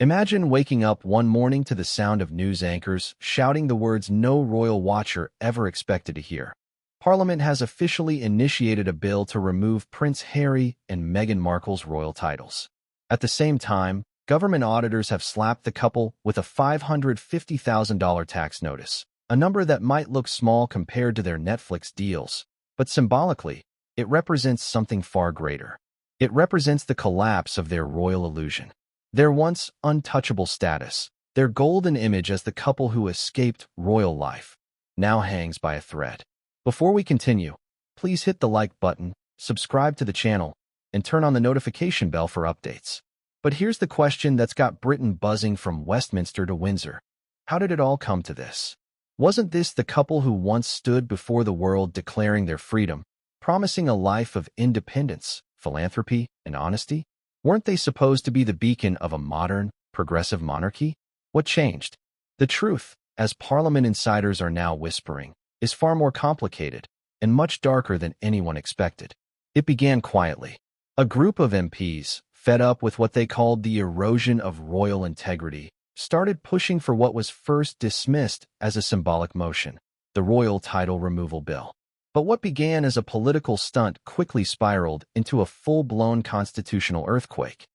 Imagine waking up one morning to the sound of news anchors shouting the words no royal watcher ever expected to hear. Parliament has officially initiated a bill to remove Prince Harry and Meghan Markle's royal titles. At the same time, government auditors have slapped the couple with a $550,000 tax notice, a number that might look small compared to their Netflix deals, but symbolically, it represents something far greater. It represents the collapse of their royal illusion. Their once untouchable status, their golden image as the couple who escaped royal life, now hangs by a thread. Before we continue, please hit the like button, subscribe to the channel, and turn on the notification bell for updates. But here's the question that's got Britain buzzing from Westminster to Windsor. How did it all come to this? Wasn't this the couple who once stood before the world declaring their freedom, promising a life of independence, philanthropy, and honesty? Weren't they supposed to be the beacon of a modern, progressive monarchy? What changed? The truth, as Parliament insiders are now whispering, is far more complicated and much darker than anyone expected. It began quietly. A group of MPs, fed up with what they called the erosion of royal integrity, started pushing for what was first dismissed as a symbolic motion, the Royal Title Removal Bill. But what began as a political stunt quickly spiraled into a full-blown constitutional earthquake.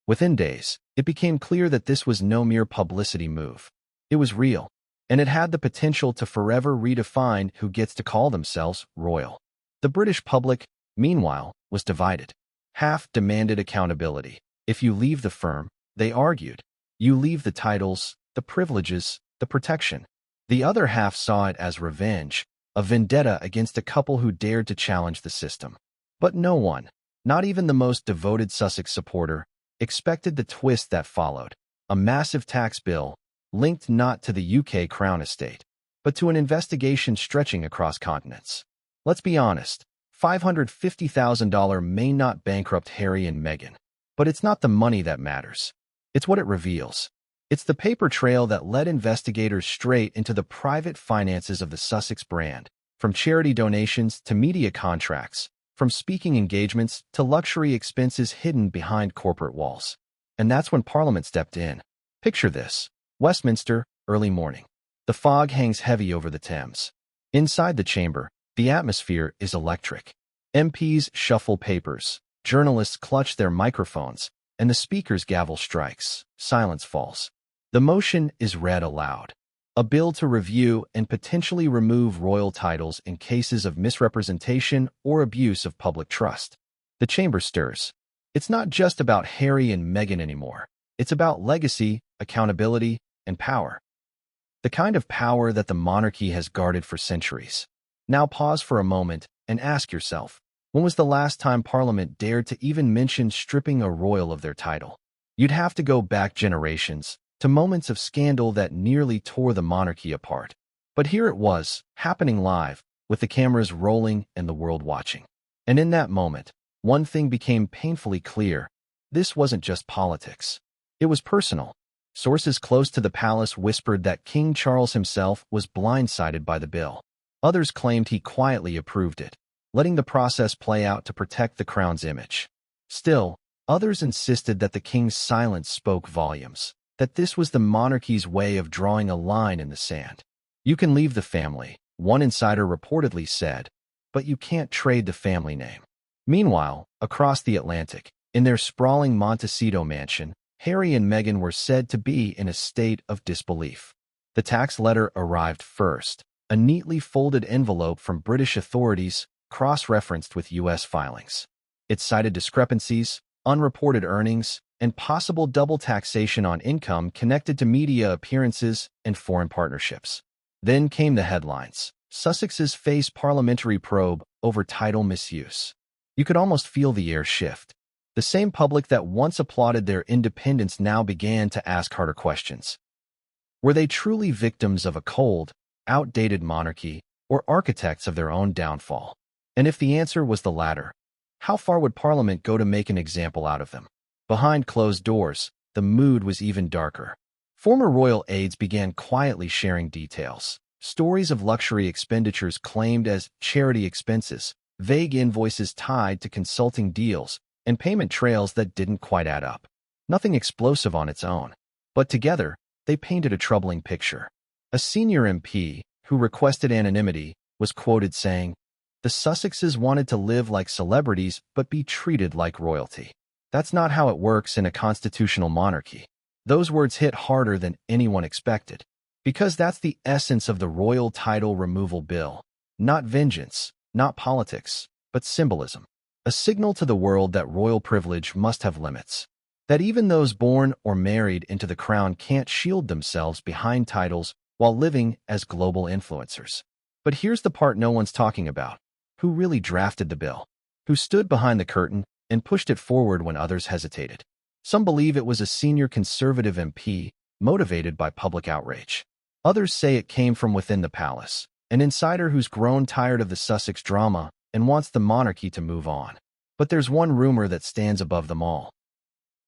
Within days, it became clear that this was no mere publicity move. It was real, and it had the potential to forever redefine who gets to call themselves royal. The British public, meanwhile, was divided. Half demanded accountability. If you leave the firm, they argued, you leave the titles, the privileges, the protection. The other half saw it as revenge, a vendetta against a couple who dared to challenge the system. But no one, not even the most devoted Sussex supporter, expected the twist that followed. A massive tax bill, linked not to the UK Crown estate, but to an investigation stretching across continents. Let's be honest, $550,000 may not bankrupt Harry and Meghan, but it's not the money that matters. It's what it reveals. It's the paper trail that led investigators straight into the private finances of the Sussex brand, from charity donations to media contracts, from speaking engagements to luxury expenses hidden behind corporate walls. And that's when Parliament stepped in. Picture this. Westminster, early morning. The fog hangs heavy over the Thames. Inside the chamber, the atmosphere is electric. MPs shuffle papers, journalists clutch their microphones, and the speaker's gavel strikes. Silence falls. The motion is read aloud. A bill to review and potentially remove royal titles in cases of misrepresentation or abuse of public trust. The chamber stirs. It's not just about Harry and Meghan anymore. It's about legacy, accountability, and power. The kind of power that the monarchy has guarded for centuries. Now pause for a moment and ask yourself, when was the last time Parliament dared to even mention stripping a royal of their title? You'd have to go back generations, to moments of scandal that nearly tore the monarchy apart. But here it was, happening live, with the cameras rolling and the world watching. And in that moment, one thing became painfully clear. This wasn't just politics. It was personal. Sources close to the palace whispered that King Charles himself was blindsided by the bill. Others claimed he quietly approved it, letting the process play out to protect the crown's image. Still, others insisted that the king's silence spoke volumes, that this was the monarchy's way of drawing a line in the sand. You can leave the family, one insider reportedly said, but you can't trade the family name. Meanwhile, across the Atlantic, in their sprawling Montecito mansion, Harry and Meghan were said to be in a state of disbelief. The tax letter arrived first, a neatly folded envelope from British authorities, cross-referenced with U.S. filings. It cited discrepancies, unreported earnings, and possible double taxation on income connected to media appearances and foreign partnerships. Then came the headlines. Sussexes face parliamentary probe over title misuse. You could almost feel the air shift. The same public that once applauded their independence now began to ask harder questions. Were they truly victims of a cold, outdated monarchy, or architects of their own downfall? And if the answer was the latter, how far would Parliament go to make an example out of them? Behind closed doors, the mood was even darker. Former royal aides began quietly sharing details. Stories of luxury expenditures claimed as charity expenses, vague invoices tied to consulting deals, and payment trails that didn't quite add up. Nothing explosive on its own. But together, they painted a troubling picture. A senior MP, who requested anonymity, was quoted saying, "The Sussexes wanted to live like celebrities but be treated like royalty. That's not how it works in a constitutional monarchy." Those words hit harder than anyone expected, because that's the essence of the royal title removal bill. Not vengeance, not politics, but symbolism. A signal to the world that royal privilege must have limits. That even those born or married into the crown can't shield themselves behind titles while living as global influencers. But here's the part no one's talking about. Who really drafted the bill? Who stood behind the curtain and pushed it forward when others hesitated? Some believe it was a senior conservative MP, motivated by public outrage. Others say it came from within the palace, an insider who's grown tired of the Sussex drama and wants the monarchy to move on. But there's one rumor that stands above them all.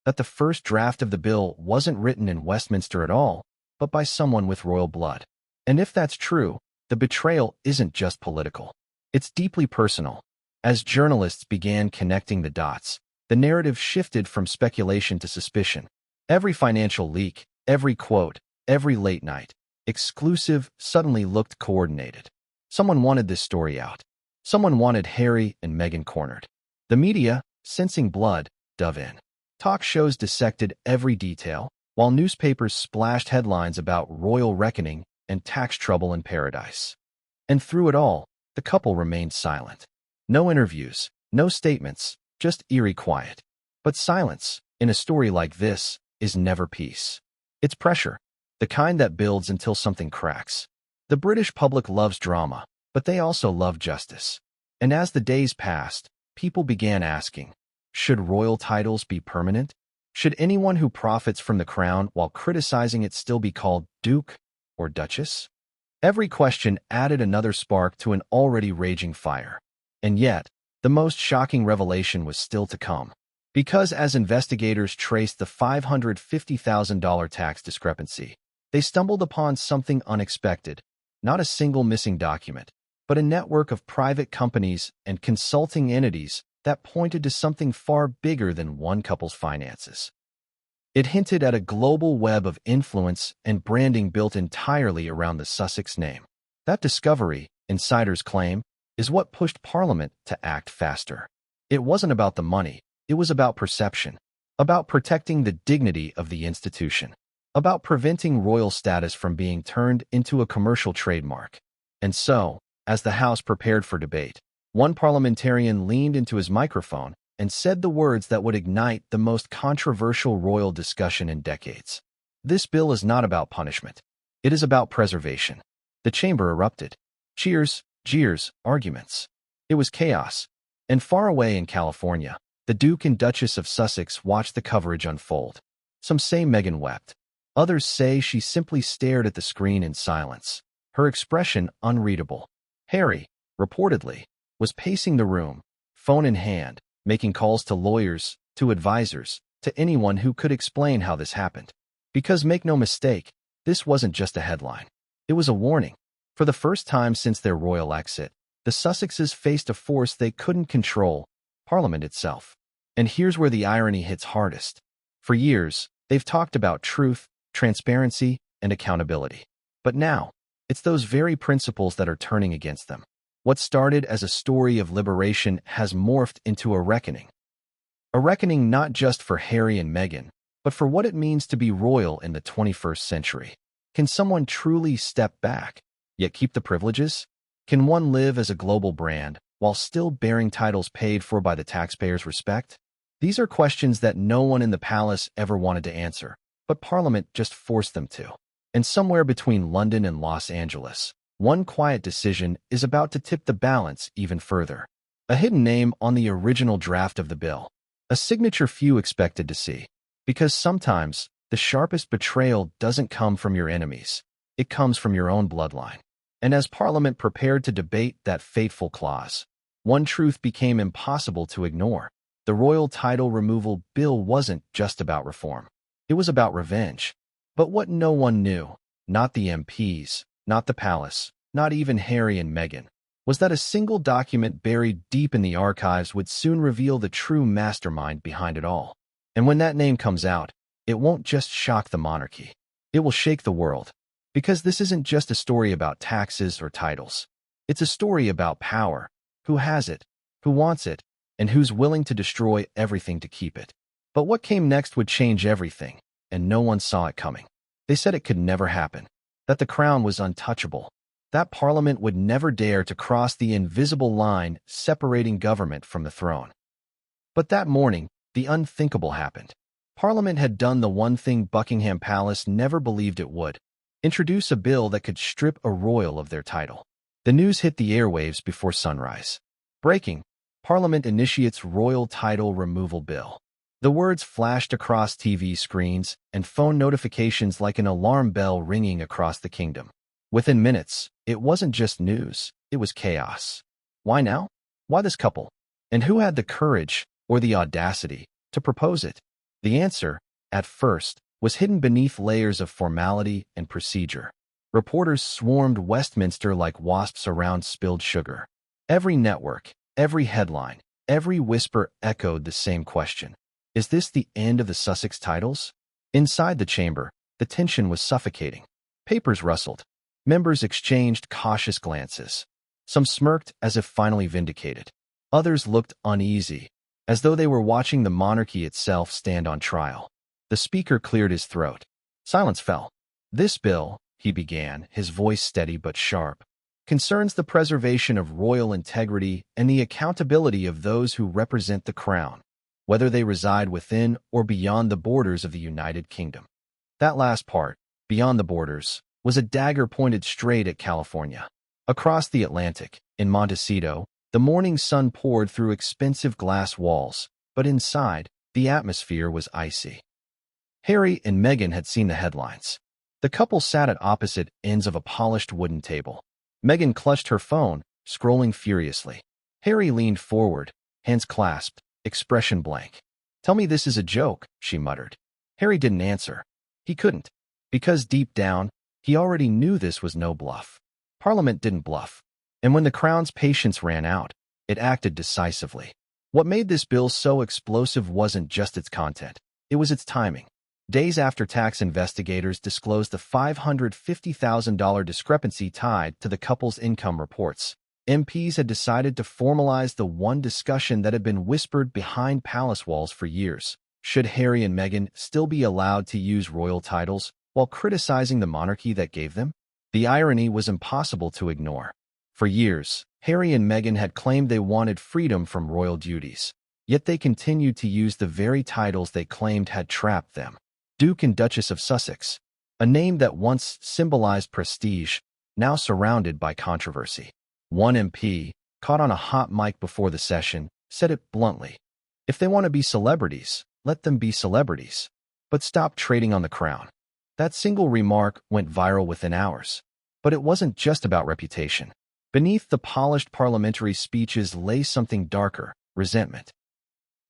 That the first draft of the bill wasn't written in Westminster at all, but by someone with royal blood. And if that's true, the betrayal isn't just political. It's deeply personal. As journalists began connecting the dots, the narrative shifted from speculation to suspicion. Every financial leak, every quote, every late night exclusive suddenly looked coordinated. Someone wanted this story out. Someone wanted Harry and Meghan cornered. The media, sensing blood, dove in. Talk shows dissected every detail, while newspapers splashed headlines about royal reckoning and tax trouble in paradise. And through it all, the couple remained silent. No interviews, no statements, just eerie quiet. But silence, in a story like this, is never peace. It's pressure, the kind that builds until something cracks. The British public loves drama, but they also love justice. And as the days passed, people began asking, should royal titles be permanent? Should anyone who profits from the crown while criticizing it still be called Duke or Duchess? Every question added another spark to an already raging fire. And yet, the most shocking revelation was still to come. Because as investigators traced the $550,000 tax discrepancy, they stumbled upon something unexpected. Not a single missing document, but a network of private companies and consulting entities that pointed to something far bigger than one couple's finances. It hinted at a global web of influence and branding built entirely around the Sussex name. That discovery, insiders claim, is what pushed Parliament to act faster. It wasn't about the money, it was about perception, about protecting the dignity of the institution, about preventing royal status from being turned into a commercial trademark. And so, as the House prepared for debate, one parliamentarian leaned into his microphone and said the words that would ignite the most controversial royal discussion in decades. This bill is not about punishment. It is about preservation. The chamber erupted. Cheers, jeers, arguments. It was chaos. And far away in California, the Duke and Duchess of Sussex watched the coverage unfold. Some say Meghan wept. Others say she simply stared at the screen in silence, her expression unreadable. Harry, reportedly, was pacing the room, phone in hand, making calls to lawyers, to advisors, to anyone who could explain how this happened. Because make no mistake, this wasn't just a headline. It was a warning. For the first time since their royal exit, the Sussexes faced a force they couldn't control, Parliament itself. And here's where the irony hits hardest. For years, they've talked about truth, transparency, and accountability. But now, it's those very principles that are turning against them. What started as a story of liberation has morphed into a reckoning. A reckoning not just for Harry and Meghan, but for what it means to be royal in the 21st century. Can someone truly step back, yet keep the privileges? Can one live as a global brand while still bearing titles paid for by the taxpayers' respect? These are questions that no one in the palace ever wanted to answer, but Parliament just forced them to. And somewhere between London and Los Angeles, one quiet decision is about to tip the balance even further. A hidden name on the original draft of the bill. A signature few expected to see. Because sometimes, the sharpest betrayal doesn't come from your enemies. It comes from your own bloodline. And as Parliament prepared to debate that fateful clause, one truth became impossible to ignore. The royal title removal bill wasn't just about reform. It was about revenge. But what no one knew, not the MPs, not the palace, not even Harry and Meghan, was that a single document buried deep in the archives would soon reveal the true mastermind behind it all. And when that name comes out, it won't just shock the monarchy. It will shake the world. Because this isn't just a story about taxes or titles. It's a story about power, who has it, who wants it, and who's willing to destroy everything to keep it. But what came next would change everything, and no one saw it coming. They said it could never happen, that the crown was untouchable, that Parliament would never dare to cross the invisible line separating government from the throne. But that morning, the unthinkable happened. Parliament had done the one thing Buckingham Palace never believed it would: introduce a bill that could strip a royal of their title. The news hit the airwaves before sunrise. Breaking: Parliament initiates royal title removal bill. The words flashed across TV screens and phone notifications like an alarm bell ringing across the kingdom. Within minutes, it wasn't just news, it was chaos. Why now? Why this couple? And who had the courage, or the audacity, to propose it? The answer, at first, was hidden beneath layers of formality and procedure. Reporters swarmed Westminster like wasps around spilled sugar. Every network, every headline, every whisper echoed the same question. Is this the end of the Sussex titles? Inside the chamber, the tension was suffocating. Papers rustled. Members exchanged cautious glances. Some smirked as if finally vindicated. Others looked uneasy, as though they were watching the monarchy itself stand on trial. The speaker cleared his throat. Silence fell. This bill, he began, his voice steady but sharp, concerns the preservation of royal integrity and the accountability of those who represent the crown, whether they reside within or beyond the borders of the United Kingdom. That last part, beyond the borders, was a dagger pointed straight at California. Across the Atlantic, in Montecito, the morning sun poured through expensive glass walls, but inside, the atmosphere was icy. Harry and Meghan had seen the headlines. The couple sat at opposite ends of a polished wooden table. Meghan clutched her phone, scrolling furiously. Harry leaned forward, hands clasped, expression blank. "Tell me this is a joke," she muttered. Harry didn't answer. He couldn't, because deep down, he already knew this was no bluff. Parliament didn't bluff. And when the Crown's patience ran out, it acted decisively. What made this bill so explosive wasn't just its content. It was its timing. Days after tax investigators disclosed the $550,000 discrepancy tied to the couple's income reports, MPs had decided to formalize the one discussion that had been whispered behind palace walls for years. Should Harry and Meghan still be allowed to use royal titles while criticizing the monarchy that gave them? The irony was impossible to ignore. For years, Harry and Meghan had claimed they wanted freedom from royal duties, yet they continued to use the very titles they claimed had trapped them. Duke and Duchess of Sussex, a name that once symbolized prestige, now surrounded by controversy. One MP, caught on a hot mic before the session, said it bluntly: "If they want to be celebrities, let them be celebrities. But stop trading on the crown." That single remark went viral within hours. But it wasn't just about reputation. Beneath the polished parliamentary speeches lay something darker: resentment.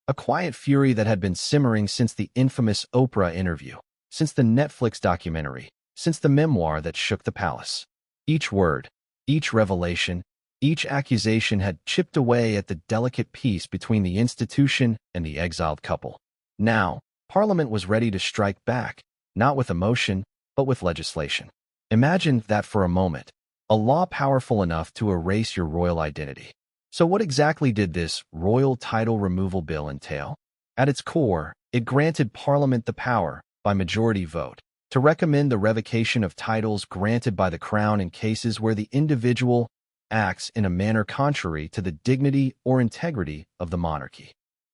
A quiet fury that had been simmering since the infamous Oprah interview, since the Netflix documentary, since the memoir that shook the palace. Each word, each revelation, each accusation had chipped away at the delicate peace between the institution and the exiled couple. Now, Parliament was ready to strike back, not with emotion, but with legislation. Imagine that for a moment: a law powerful enough to erase your royal identity. So what exactly did this royal title removal bill entail? At its core, it granted Parliament the power, by majority vote, to recommend the revocation of titles granted by the Crown in cases where the individual acts in a manner contrary to the dignity or integrity of the monarchy.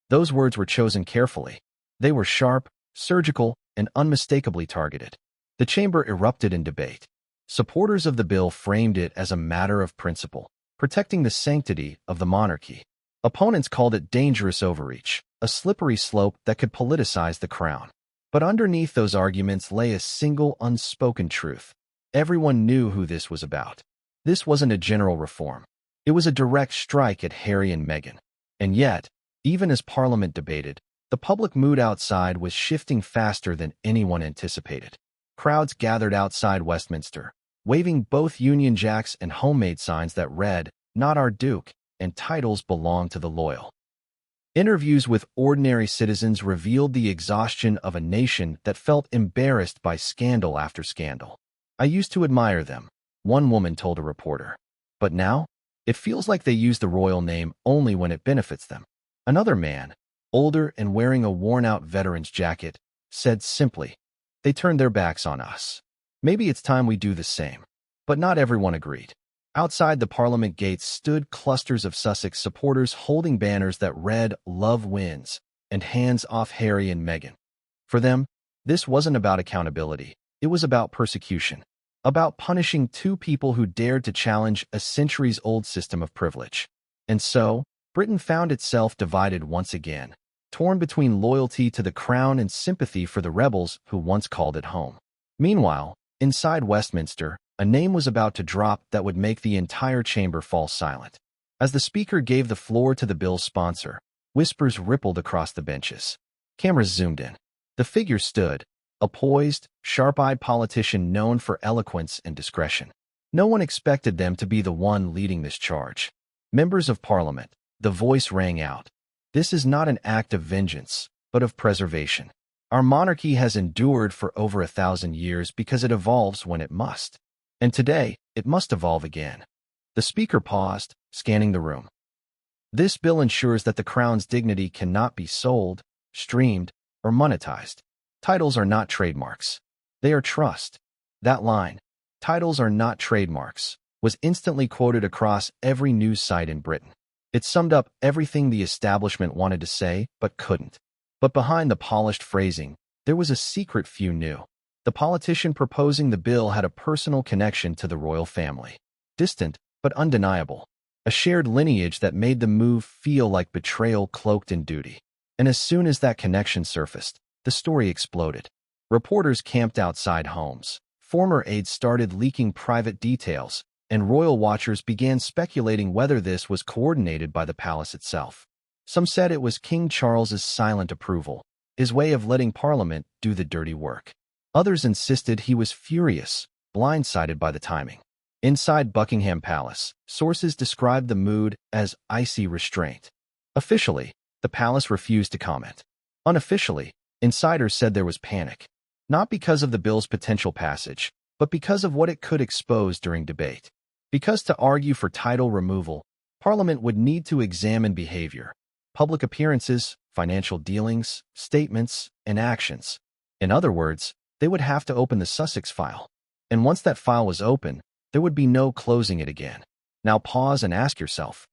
Those words were chosen carefully. They were sharp, surgical, and unmistakably targeted. The chamber erupted in debate. Supporters of the bill framed it as a matter of principle, protecting the sanctity of the monarchy. Opponents called it dangerous overreach, a slippery slope that could politicize the crown. But underneath those arguments lay a single unspoken truth. Everyone knew who this was about. This wasn't a general reform. It was a direct strike at Harry and Meghan. And yet, even as Parliament debated, the public mood outside was shifting faster than anyone anticipated. Crowds gathered outside Westminster, waving both Union Jacks and homemade signs that read, "Not our Duke," and "Titles belong to the loyal." Interviews with ordinary citizens revealed the exhaustion of a nation that felt embarrassed by scandal after scandal. "I used to admire them," one woman told a reporter. "But now, it feels like they use the royal name only when it benefits them." Another man, older and wearing a worn-out veteran's jacket, said simply, "They turned their backs on us. Maybe it's time we do the same." But not everyone agreed. Outside the Parliament gates stood clusters of Sussex supporters holding banners that read "Love Wins" and "Hands Off Harry and Meghan." For them, this wasn't about accountability. It was about persecution, about punishing two people who dared to challenge a centuries-old system of privilege. And so, Britain found itself divided once again, torn between loyalty to the crown and sympathy for the rebels who once called it home. Meanwhile, inside Westminster, a name was about to drop that would make the entire chamber fall silent. As the speaker gave the floor to the bill's sponsor, whispers rippled across the benches. Cameras zoomed in. The figure stood, a poised, sharp-eyed politician known for eloquence and discretion. No one expected them to be the one leading this charge. "Members of Parliament," the voice rang out. "This is not an act of vengeance, but of preservation. Our monarchy has endured for over 1,000 years because it evolves when it must. And today, it must evolve again." The speaker paused, scanning the room. "This bill ensures that the crown's dignity cannot be sold, streamed, or monetized. Titles are not trademarks. They are trust." That line, "Titles are not trademarks," was instantly quoted across every news site in Britain. It summed up everything the establishment wanted to say but couldn't. But behind the polished phrasing, there was a secret few knew. The politician proposing the bill had a personal connection to the royal family. Distant, but undeniable. A shared lineage that made the move feel like betrayal cloaked in duty. And as soon as that connection surfaced, the story exploded. Reporters camped outside homes. Former aides started leaking private details, and royal watchers began speculating whether this was coordinated by the palace itself. Some said it was King Charles's silent approval, his way of letting Parliament do the dirty work. Others insisted he was furious, blindsided by the timing. Inside Buckingham Palace, sources described the mood as icy restraint. Officially, the palace refused to comment. Unofficially, insiders said there was panic, not because of the bill's potential passage, but because of what it could expose during debate. Because to argue for title removal, Parliament would need to examine behavior, public appearances, financial dealings, statements, and actions. In other words, they would have to open the Sussex file. And once that file was open, there would be no closing it again. Now pause and ask yourself,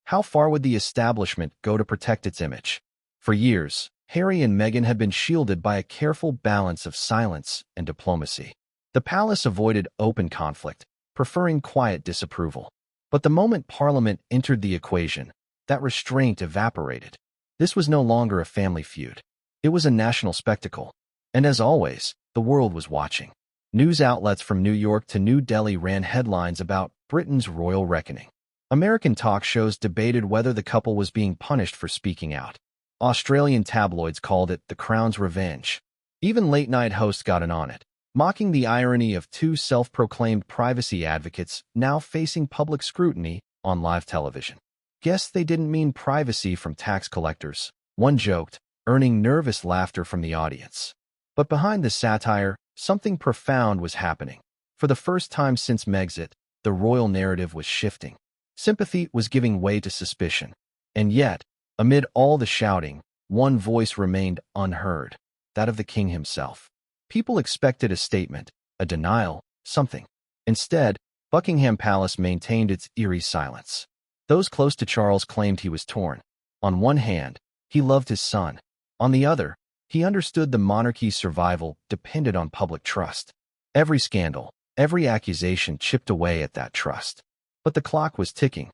how far would the establishment go to protect its image? For years, Harry and Meghan had been shielded by a careful balance of silence and diplomacy. The palace avoided open conflict, preferring quiet disapproval. But the moment Parliament entered the equation, that restraint evaporated. This was no longer a family feud. It was a national spectacle. And as always, the world was watching. News outlets from New York to New Delhi ran headlines about Britain's royal reckoning. American talk shows debated whether the couple was being punished for speaking out. Australian tabloids called it the Crown's revenge. Even late-night hosts got in on it, mocking the irony of two self-proclaimed privacy advocates now facing public scrutiny on live television. "Guess they didn't mean privacy from tax collectors," one joked, earning nervous laughter from the audience. But behind the satire, something profound was happening. For the first time since Megxit, the royal narrative was shifting. Sympathy was giving way to suspicion. And yet, amid all the shouting, one voice remained unheard, that of the king himself. People expected a statement, a denial, something. Instead, Buckingham Palace maintained its eerie silence. Those close to Charles claimed he was torn. On one hand, he loved his son. On the other, he understood the monarchy's survival depended on public trust. Every scandal, every accusation chipped away at that trust. But the clock was ticking.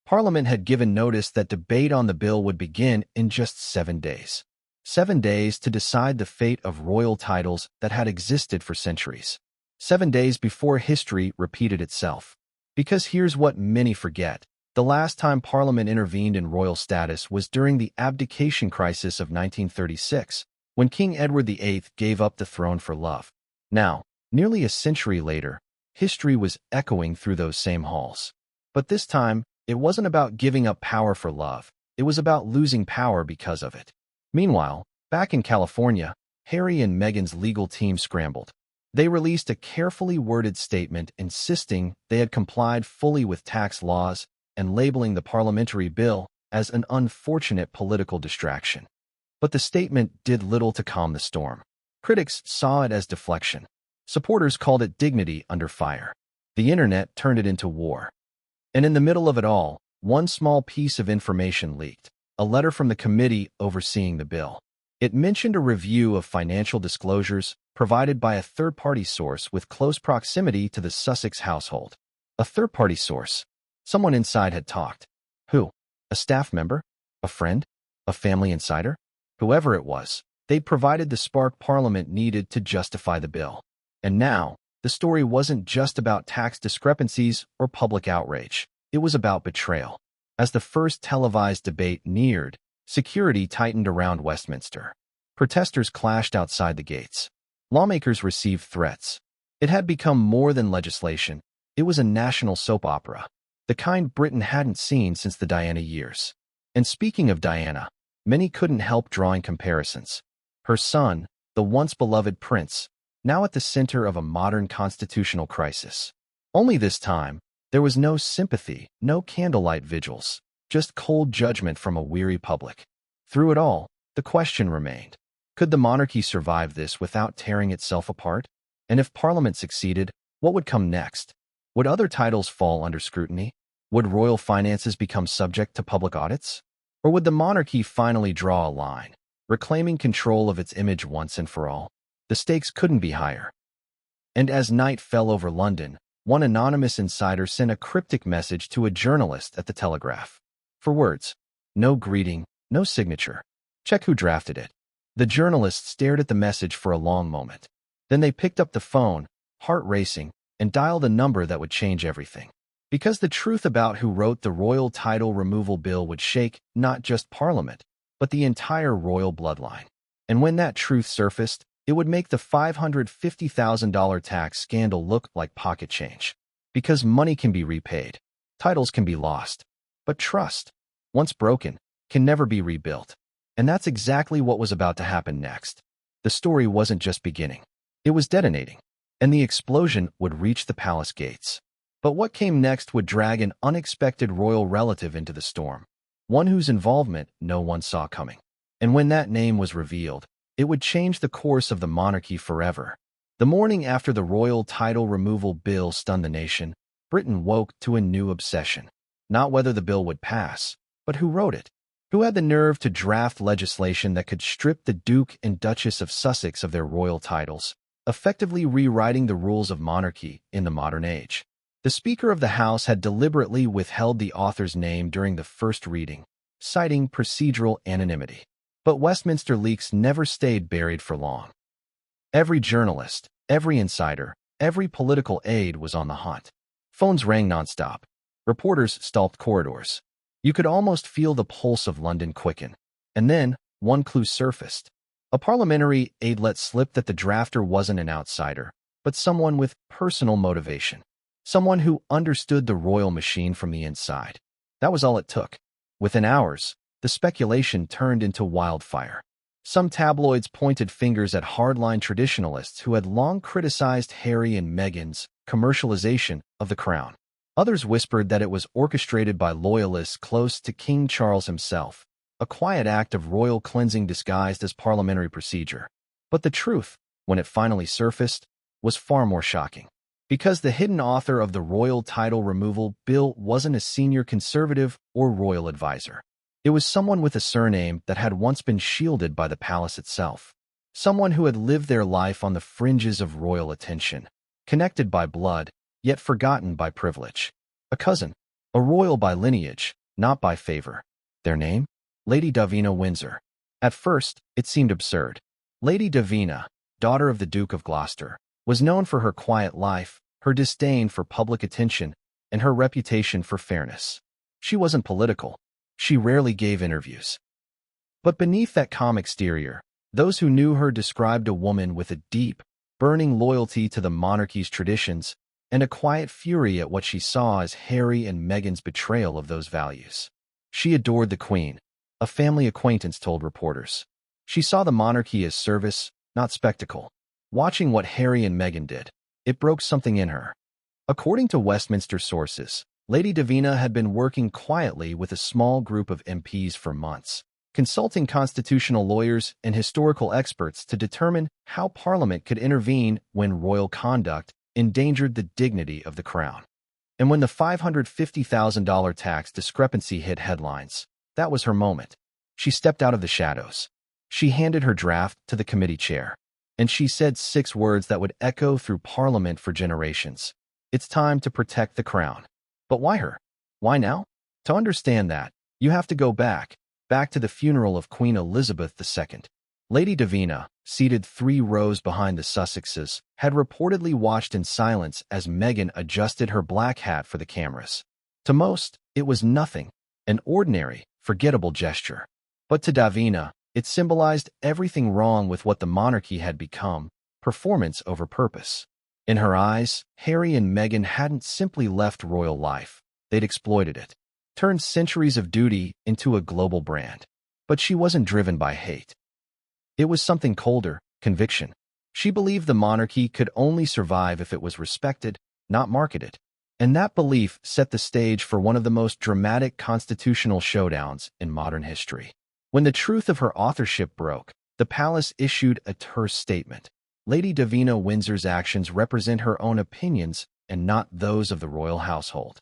Parliament had given notice that debate on the bill would begin in just 7 days. 7 days to decide the fate of royal titles that had existed for centuries. 7 days before history repeated itself. Because here's what many forget. The last time Parliament intervened in royal status was during the abdication crisis of 1936, when King Edward VIII gave up the throne for love. Now, nearly a century later, history was echoing through those same halls. But this time, it wasn't about giving up power for love. It was about losing power because of it. Meanwhile, back in California, Harry and Meghan's legal team scrambled. They released a carefully worded statement insisting they had complied fully with tax laws and labeling the parliamentary bill as an unfortunate political distraction. But the statement did little to calm the storm. Critics saw it as deflection. Supporters called it dignity under fire. The internet turned it into war. And in the middle of it all, one small piece of information leaked, a letter from the committee overseeing the bill. It mentioned a review of financial disclosures provided by a third-party source with close proximity to the Sussex household. A third-party source. Someone inside had talked. Who? A staff member? A friend? A family insider? Whoever it was, they provided the spark Parliament needed to justify the bill. And now, the story wasn't just about tax discrepancies or public outrage. It was about betrayal. As the first televised debate neared, security tightened around Westminster. Protesters clashed outside the gates. Lawmakers received threats. It had become more than legislation. It was a national soap opera, the kind Britain hadn't seen since the Diana years. And speaking of Diana, many couldn't help drawing comparisons. Her son, the once beloved prince, now at the center of a modern constitutional crisis. Only this time, there was no sympathy, no candlelight vigils, just cold judgment from a weary public. Through it all, the question remained. Could the monarchy survive this without tearing itself apart? And if Parliament succeeded, what would come next? Would other titles fall under scrutiny? Would royal finances become subject to public audits? Or would the monarchy finally draw a line, reclaiming control of its image once and for all? The stakes couldn't be higher. And as night fell over London, one anonymous insider sent a cryptic message to a journalist at the Telegraph. 4 words. No greeting, no signature. Check who drafted it. The journalist stared at the message for a long moment. Then they picked up the phone, heart racing, and dialed a number that would change everything. Because the truth about who wrote the royal title removal bill would shake not just Parliament, but the entire royal bloodline. And when that truth surfaced, it would make the $550,000 tax scandal look like pocket change. Because money can be repaid, titles can be lost, but trust, once broken, can never be rebuilt. And that's exactly what was about to happen next. The story wasn't just beginning. It was detonating, and the explosion would reach the palace gates. But what came next would drag an unexpected royal relative into the storm, one whose involvement no one saw coming. And when that name was revealed, it would change the course of the monarchy forever. The morning after the royal title removal bill stunned the nation, Britain woke to a new obsession. Not whether the bill would pass, but who wrote it. Who had the nerve to draft legislation that could strip the Duke and Duchess of Sussex of their royal titles, effectively rewriting the rules of monarchy in the modern age? The Speaker of the House had deliberately withheld the author's name during the first reading, citing procedural anonymity. But Westminster leaks never stayed buried for long. Every journalist, every insider, every political aide was on the hunt. Phones rang nonstop. Reporters stalked corridors. You could almost feel the pulse of London quicken. And then, one clue surfaced. A parliamentary aide let slip that the drafter wasn't an outsider, but someone with personal motivation. Someone who understood the royal machine from the inside. That was all it took. Within hours, the speculation turned into wildfire. Some tabloids pointed fingers at hardline traditionalists who had long criticized Harry and Meghan's commercialization of the crown. Others whispered that it was orchestrated by loyalists close to King Charles himself, a quiet act of royal cleansing disguised as parliamentary procedure. But the truth, when it finally surfaced, was far more shocking. Because the hidden author of the royal title removal bill wasn't a senior conservative or royal advisor. It was someone with a surname that had once been shielded by the palace itself. Someone who had lived their life on the fringes of royal attention, connected by blood, yet forgotten by privilege. A cousin, a royal by lineage, not by favor. Their name? Lady Davina Windsor. At first, it seemed absurd. Lady Davina, daughter of the Duke of Gloucester, was known for her quiet life, her disdain for public attention, and her reputation for fairness. She wasn't political. She rarely gave interviews. But beneath that calm exterior, those who knew her described a woman with a deep, burning loyalty to the monarchy's traditions and a quiet fury at what she saw as Harry and Meghan's betrayal of those values. She adored the Queen, a family acquaintance told reporters. She saw the monarchy as service, not spectacle. Watching what Harry and Meghan did, it broke something in her. According to Westminster sources, Lady Davina had been working quietly with a small group of MPs for months, consulting constitutional lawyers and historical experts to determine how Parliament could intervene when royal conduct endangered the dignity of the crown. And when the $550,000 tax discrepancy hit headlines, that was her moment. She stepped out of the shadows. She handed her draft to the committee chair, and she said 6 words that would echo through Parliament for generations. It's time to protect the crown. But why her? Why now? To understand that, you have to go back to the funeral of Queen Elizabeth II. Lady Davina, seated 3 rows behind the Sussexes, had reportedly watched in silence as Meghan adjusted her black hat for the cameras. To most, it was nothing, an ordinary, forgettable gesture. But to Davina, it symbolized everything wrong with what the monarchy had become, performance over purpose. In her eyes, Harry and Meghan hadn't simply left royal life. They'd exploited it, turned centuries of duty into a global brand. But she wasn't driven by hate. It was something colder, conviction. She believed the monarchy could only survive if it was respected, not marketed. And that belief set the stage for one of the most dramatic constitutional showdowns in modern history. When the truth of her authorship broke, the palace issued a terse statement. Lady Davina Windsor's actions represent her own opinions and not those of the royal household.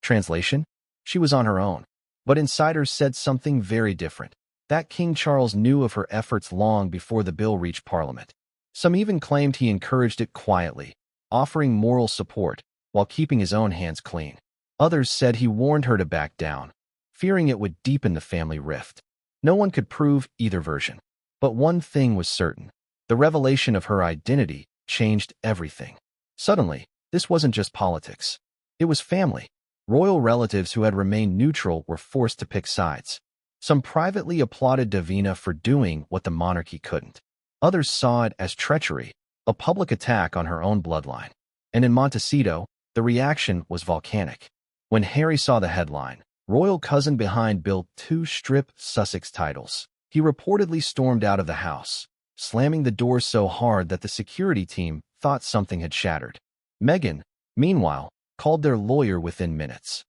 Translation? She was on her own. But insiders said something very different. That King Charles knew of her efforts long before the bill reached Parliament. Some even claimed he encouraged it quietly, offering moral support while keeping his own hands clean. Others said he warned her to back down, fearing it would deepen the family rift. No one could prove either version. But one thing was certain. The revelation of her identity changed everything. Suddenly, this wasn't just politics. It was family. Royal relatives who had remained neutral were forced to pick sides. Some privately applauded Davina for doing what the monarchy couldn't. Others saw it as treachery, a public attack on her own bloodline. And in Montecito, the reaction was volcanic. When Harry saw the headline, "Royal cousin behind bill to strip Sussex titles," he reportedly stormed out of the house, slamming the door so hard that the security team thought something had shattered. Meghan, meanwhile, called their lawyer within minutes.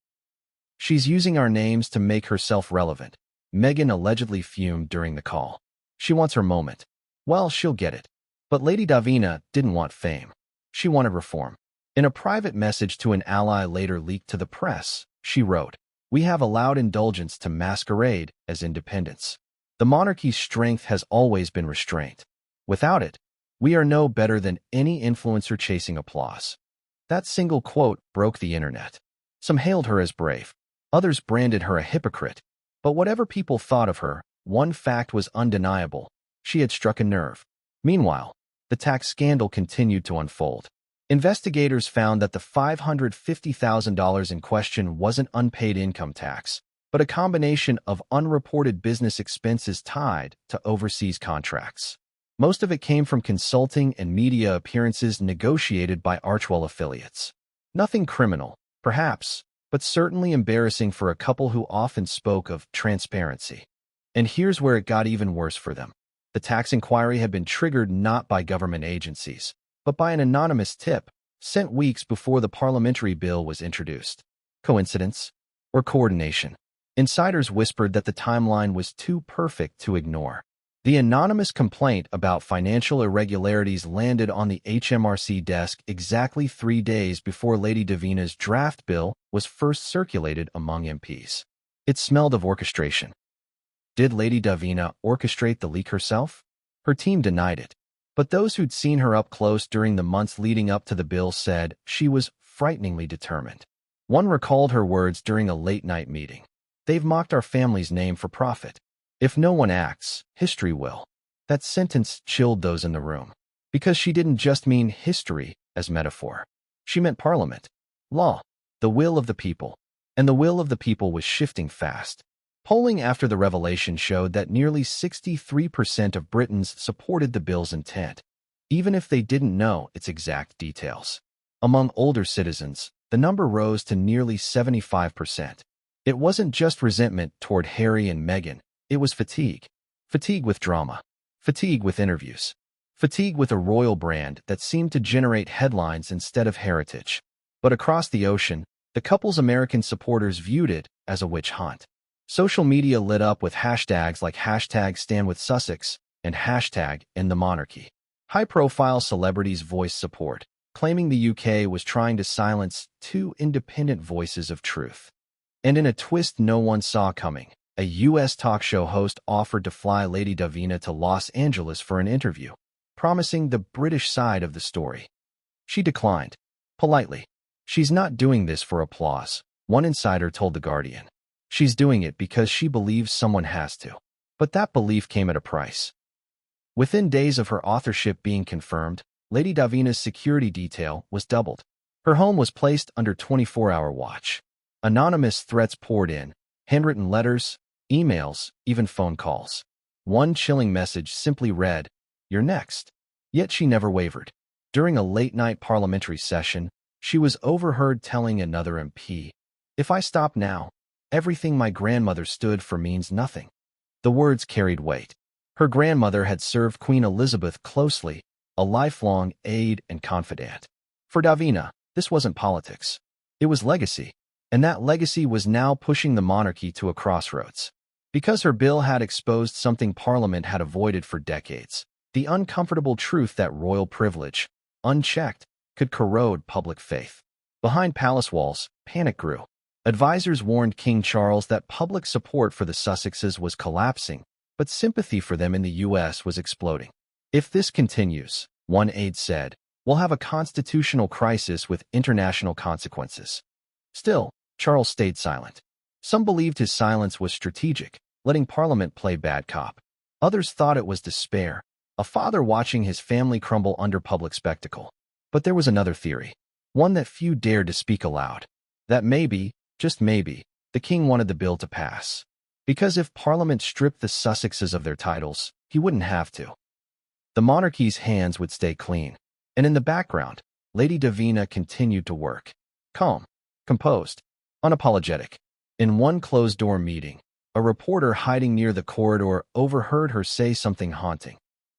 "She's using our names to make herself relevant," Meghan allegedly fumed during the call. "She wants her moment. Well, she'll get it." But Lady Davina didn't want fame. She wanted reform. In a private message to an ally later leaked to the press, she wrote, "We have allowed indulgence to masquerade as independence. The monarchy's strength has always been restraint. Without it, we are no better than any influencer chasing applause." That single quote broke the internet. Some hailed her as brave. Others branded her a hypocrite. But whatever people thought of her, one fact was undeniable. She had struck a nerve. Meanwhile, the tax scandal continued to unfold. Investigators found that the $550,000 in question wasn't unpaid income tax, but a combination of unreported business expenses tied to overseas contracts. Most of it came from consulting and media appearances negotiated by Archwell affiliates. Nothing criminal, perhaps, but certainly embarrassing for a couple who often spoke of transparency. And here's where it got even worse for them. The tax inquiry had been triggered not by government agencies, but by an anonymous tip sent weeks before the parliamentary bill was introduced. Coincidence? Or coordination? Insiders whispered that the timeline was too perfect to ignore. The anonymous complaint about financial irregularities landed on the HMRC desk exactly 3 days before Lady Davina's draft bill was first circulated among MPs. It smelled of orchestration. Did Lady Davina orchestrate the leak herself? Her team denied it. But those who'd seen her up close during the months leading up to the bill said she was frighteningly determined. One recalled her words during a late-night meeting. "They've mocked our family's name for profit. If no one acts, history will." That sentence chilled those in the room. Because she didn't just mean history as metaphor. She meant Parliament, law, the will of the people. And the will of the people was shifting fast. Polling after the revelation showed that nearly 63% of Britons supported the bill's intent, even if they didn't know its exact details. Among older citizens, the number rose to nearly 75%. It wasn't just resentment toward Harry and Meghan. It was fatigue. Fatigue with drama. Fatigue with interviews. Fatigue with a royal brand that seemed to generate headlines instead of heritage. But across the ocean, the couple's American supporters viewed it as a witch hunt. Social media lit up with hashtags like #StandWithSussex and #EndTheMonarchy. High-profile celebrities voiced support, claiming the UK was trying to silence two independent voices of truth. And in a twist no one saw coming, a US talk show host offered to fly Lady Davina to Los Angeles for an interview, promising the British side of the story. She declined, politely. She's not doing this for applause, one insider told The Guardian. She's doing it because she believes someone has to. But that belief came at a price. Within days of her authorship being confirmed, Lady Davina's security detail was doubled. Her home was placed under 24-hour watch. Anonymous threats poured in, handwritten letters, emails, even phone calls. One chilling message simply read, "You're next." Yet she never wavered. During a late-night parliamentary session, she was overheard telling another MP, "If I stop now, everything my grandmother stood for means nothing." The words carried weight. Her grandmother had served Queen Elizabeth closely, a lifelong aide and confidant. For Davina, this wasn't politics. It was legacy, and that legacy was now pushing the monarchy to a crossroads. Because her bill had exposed something Parliament had avoided for decades, the uncomfortable truth that royal privilege, unchecked, could corrode public faith. Behind palace walls, panic grew. Advisors warned King Charles that public support for the Sussexes was collapsing, but sympathy for them in the US was exploding. "If this continues," one aide said, "we'll have a constitutional crisis with international consequences." Still, Charles stayed silent. Some believed his silence was strategic, letting Parliament play bad cop. Others thought it was despair, a father watching his family crumble under public spectacle. But there was another theory, one that few dared to speak aloud, that maybe, just maybe, the king wanted the bill to pass. Because if Parliament stripped the Sussexes of their titles, he wouldn't have to. The monarchy's hands would stay clean. And in the background, Lady Davina continued to work. Calm, composed, unapologetic. In one closed-door meeting, a reporter hiding near the corridor overheard her say something haunting.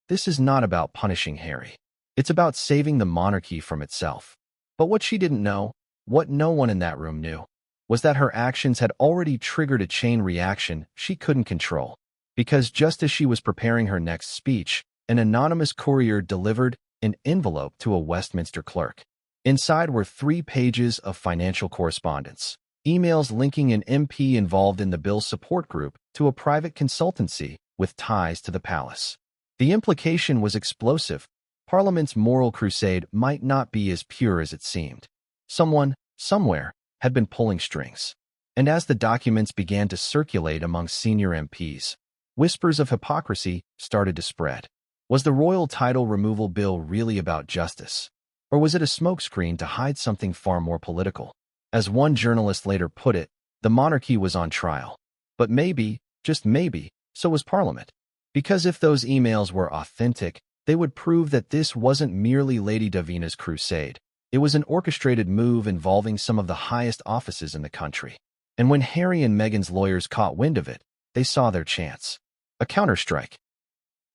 "This is not about punishing Harry. It's about saving the monarchy from itself." But what she didn't know, what no one in that room knew, was that her actions had already triggered a chain reaction she couldn't control. Because just as she was preparing her next speech, an anonymous courier delivered an envelope to a Westminster clerk. Inside were 3 pages of financial correspondence, emails linking an MP involved in the bill's support group to a private consultancy with ties to the palace. The implication was explosive. Parliament's moral crusade might not be as pure as it seemed. Someone, somewhere, had been pulling strings. And as the documents began to circulate among senior MPs, whispers of hypocrisy started to spread. Was the royal title removal bill really about justice? Or was it a smokescreen to hide something far more political? As one journalist later put it, the monarchy was on trial. But maybe, just maybe, so was Parliament. Because if those emails were authentic, they would prove that this wasn't merely Lady Davina's crusade. It was an orchestrated move involving some of the highest offices in the country. And when Harry and Meghan's lawyers caught wind of it, they saw their chance. A counterstrike.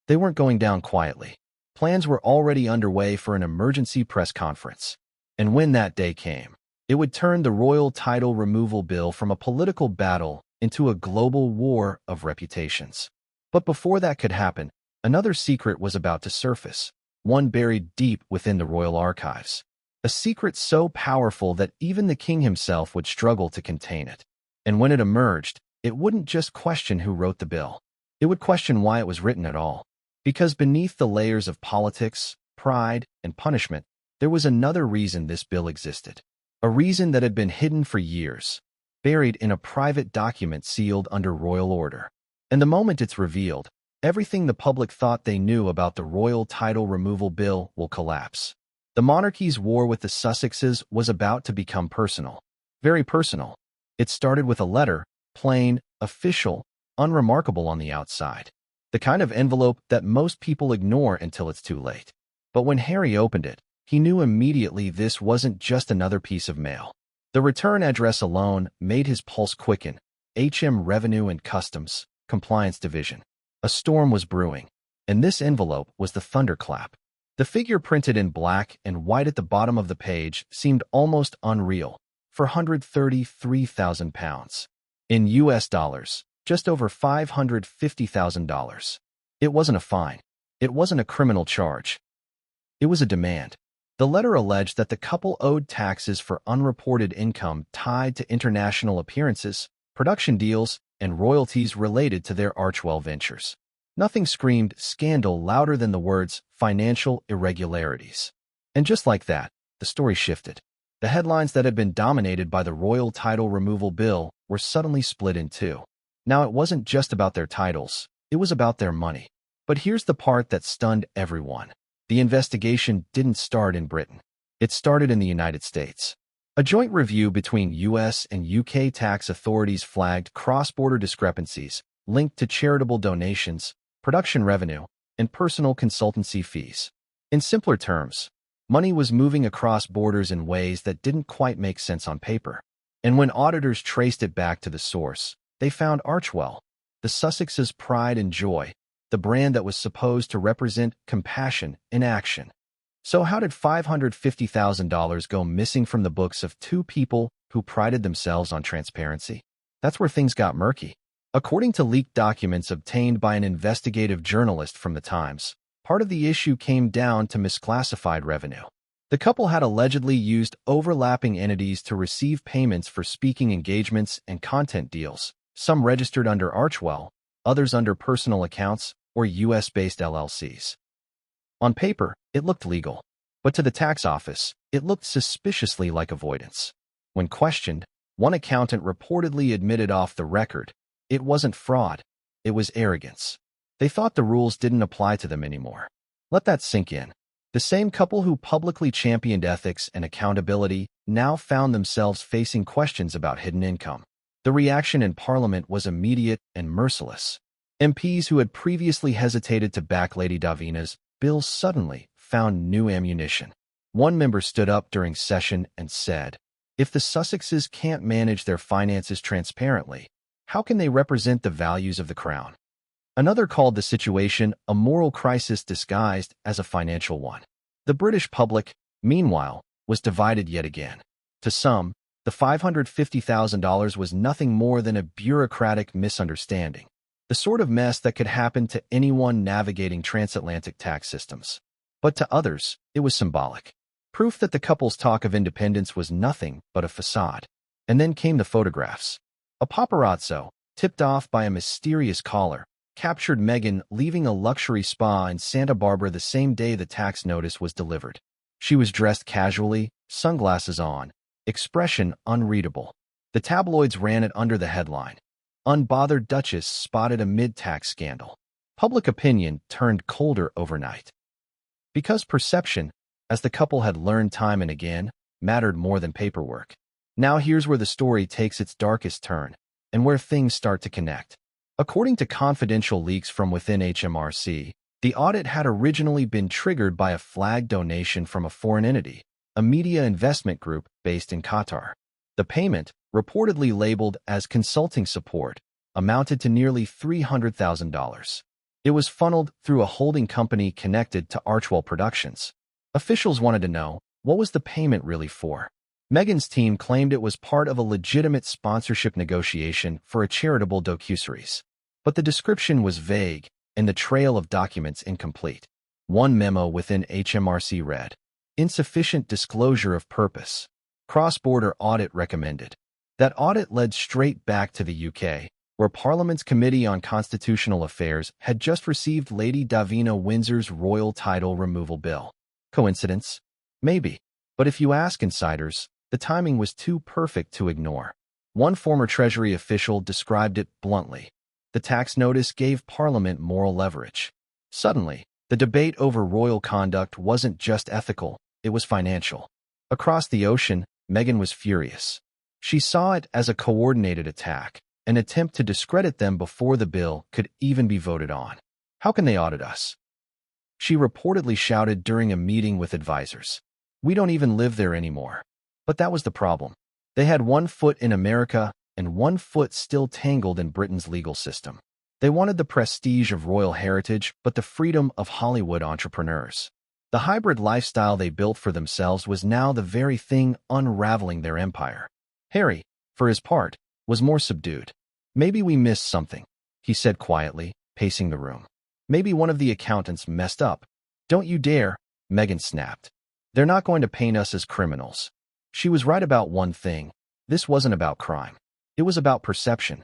They weren't going down quietly. Plans were already underway for an emergency press conference. And when that day came, it would turn the royal title removal bill from a political battle into a global war of reputations. But before that could happen, another secret was about to surface, one buried deep within the royal archives. A secret so powerful that even the king himself would struggle to contain it. And when it emerged, it wouldn't just question who wrote the bill. It would question why it was written at all. Because beneath the layers of politics, pride, and punishment, there was another reason this bill existed. A reason that had been hidden for years, buried in a private document sealed under royal order. And the moment it's revealed, everything the public thought they knew about the royal title removal bill will collapse. The monarchy's war with the Sussexes was about to become personal. Very personal. It started with a letter, plain, official, unremarkable on the outside. The kind of envelope that most people ignore until it's too late. But when Harry opened it, he knew immediately this wasn't just another piece of mail. The return address alone made his pulse quicken. HM Revenue and Customs. Compliance Division. A storm was brewing, and this envelope was the thunderclap. The figure printed in black and white at the bottom of the page seemed almost unreal. £433,000. In US dollars, just over $550,000. It wasn't a fine. It wasn't a criminal charge. It was a demand. The letter alleged that the couple owed taxes for unreported income tied to international appearances, production deals, and royalties related to their Archewell ventures. Nothing screamed scandal louder than the words financial irregularities. And just like that, the story shifted. The headlines that had been dominated by the royal title removal bill were suddenly split in two. Now it wasn't just about their titles, it was about their money. But here's the part that stunned everyone. The investigation didn't start in Britain. It started in the United States. A joint review between US and UK tax authorities flagged cross-border discrepancies linked to charitable donations, production revenue, and personal consultancy fees. In simpler terms, money was moving across borders in ways that didn't quite make sense on paper. And when auditors traced it back to the source, they found Archewell, the Sussexes' pride and joy, the brand that was supposed to represent compassion in action. So how did $550,000 go missing from the books of two people who prided themselves on transparency? That's where things got murky. According to leaked documents obtained by an investigative journalist from the Times, part of the issue came down to misclassified revenue. The couple had allegedly used overlapping entities to receive payments for speaking engagements and content deals, some registered under Archewell, others under personal accounts or US-based LLCs. On paper, it looked legal, but to the tax office, it looked suspiciously like avoidance. When questioned, one accountant reportedly admitted off the record, it wasn't fraud, it was arrogance. They thought the rules didn't apply to them anymore. Let that sink in. The same couple who publicly championed ethics and accountability now found themselves facing questions about hidden income. The reaction in Parliament was immediate and merciless. MPs who had previously hesitated to back Lady Davina's bill suddenly found new ammunition. One member stood up during session and said, "If the Sussexes can't manage their finances transparently, how can they represent the values of the crown?" Another called the situation a moral crisis disguised as a financial one. The British public, meanwhile, was divided yet again. To some, the $550,000 was nothing more than a bureaucratic misunderstanding, the sort of mess that could happen to anyone navigating transatlantic tax systems. But to others, it was symbolic. Proof that the couple's talk of independence was nothing but a facade. And then came the photographs. A paparazzo, tipped off by a mysterious caller, captured Meghan leaving a luxury spa in Santa Barbara the same day the tax notice was delivered. She was dressed casually, sunglasses on, expression unreadable. The tabloids ran it under the headline, "Unbothered Duchess spotted amid tax scandal." Public opinion turned colder overnight. Because perception, as the couple had learned time and again, mattered more than paperwork. Now here's where the story takes its darkest turn, and where things start to connect. According to confidential leaks from within HMRC, the audit had originally been triggered by a flagged donation from a foreign entity, a media investment group based in Qatar. The payment, reportedly labeled as consulting support, amounted to nearly $300,000. It was funneled through a holding company connected to Archewell Productions. Officials wanted to know, what was the payment really for? Meghan's team claimed it was part of a legitimate sponsorship negotiation for a charitable docuseries. But the description was vague, and the trail of documents incomplete. One memo within HMRC read, "Insufficient disclosure of purpose. Cross-border audit recommended." That audit led straight back to the UK, where Parliament's Committee on Constitutional Affairs had just received Lady Davina Windsor's royal title removal bill. Coincidence? Maybe. But if you ask insiders, the timing was too perfect to ignore. One former Treasury official described it bluntly. The tax notice gave Parliament moral leverage. Suddenly, the debate over royal conduct wasn't just ethical, it was financial. Across the ocean, Meghan was furious. She saw it as a coordinated attack, an attempt to discredit them before the bill could even be voted on. "How can they audit us?" she reportedly shouted during a meeting with advisors. "We don't even live there anymore." But that was the problem. They had one foot in America and one foot still tangled in Britain's legal system. They wanted the prestige of royal heritage, but the freedom of Hollywood entrepreneurs. The hybrid lifestyle they built for themselves was now the very thing unraveling their empire. Harry, for his part, was more subdued. "Maybe we missed something," he said quietly, pacing the room. "Maybe one of the accountants messed up." "Don't you dare," Meghan snapped. "They're not going to paint us as criminals." She was right about one thing. This wasn't about crime. It was about perception.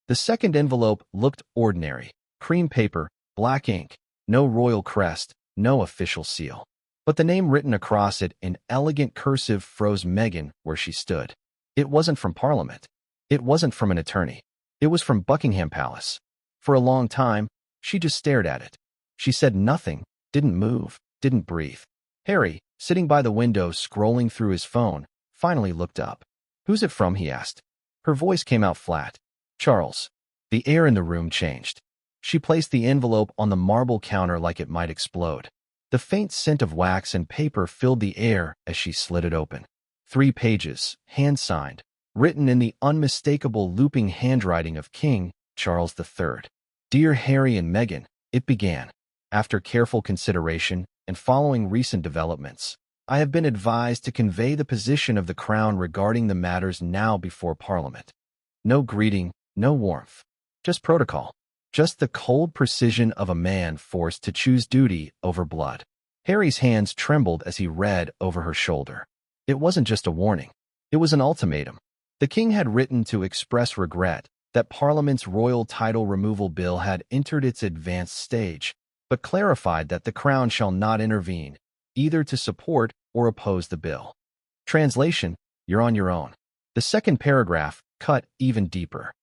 The second envelope looked ordinary. Cream paper, black ink, no royal crest, no official seal. But the name written across it in elegant cursive froze Meghan where she stood. It wasn't from Parliament. It wasn't from an attorney. It was from Buckingham Palace. For a long time, she just stared at it. She said nothing, didn't move, didn't breathe. Harry, sitting by the window scrolling through his phone, finally looked up. "Who's it from?" he asked. Her voice came out flat. "Charles." The air in the room changed. She placed the envelope on the marble counter like it might explode. The faint scent of wax and paper filled the air as she slid it open. 3 pages, hand-signed, written in the unmistakable looping handwriting of King Charles III. "Dear Harry and Meghan," it began. "After careful consideration and following recent developments, I have been advised to convey the position of the Crown regarding the matters now before Parliament." No greeting, no warmth. Just protocol. Just the cold precision of a man forced to choose duty over blood. Harry's hands trembled as he read over her shoulder. It wasn't just a warning. It was an ultimatum. The king had written to express regret that Parliament's royal title removal bill had entered its advanced stage, but clarified that the Crown shall not intervene, either to support or oppose the bill. Translation: you're on your own. The second paragraph cut even deeper.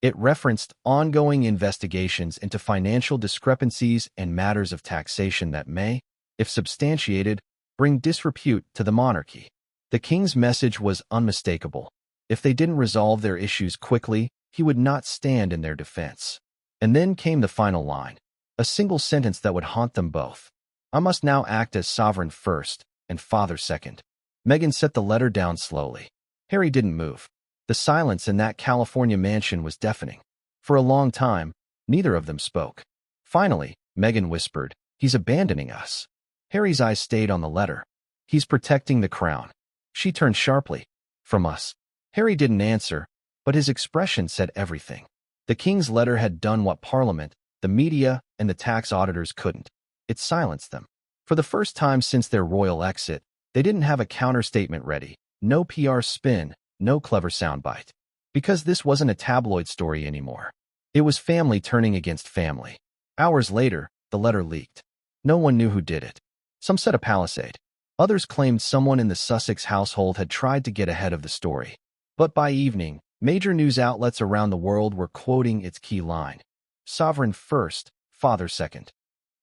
It referenced ongoing investigations into financial discrepancies and matters of taxation that may, if substantiated, bring disrepute to the monarchy. The king's message was unmistakable. If they didn't resolve their issues quickly, he would not stand in their defense. And then came the final line, a single sentence that would haunt them both. "I must now act as sovereign first and father second." Meghan set the letter down slowly. Harry didn't move. The silence in that California mansion was deafening. For a long time, neither of them spoke. Finally, Meghan whispered, "He's abandoning us." Harry's eyes stayed on the letter. "He's protecting the Crown." She turned sharply. "From us." Harry didn't answer, but his expression said everything. The king's letter had done what Parliament, the media, and the tax auditors couldn't. It silenced them. For the first time since their royal exit, they didn't have a counterstatement ready. No PR spin, no clever soundbite. Because this wasn't a tabloid story anymore. It was family turning against family. Hours later, the letter leaked. No one knew who did it. Some said a palisade. Others claimed someone in the Sussex household had tried to get ahead of the story. But by evening, major news outlets around the world were quoting its key line: "Sovereign first, father second."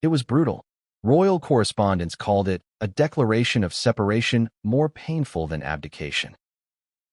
It was brutal. Royal correspondents called it a declaration of separation more painful than abdication.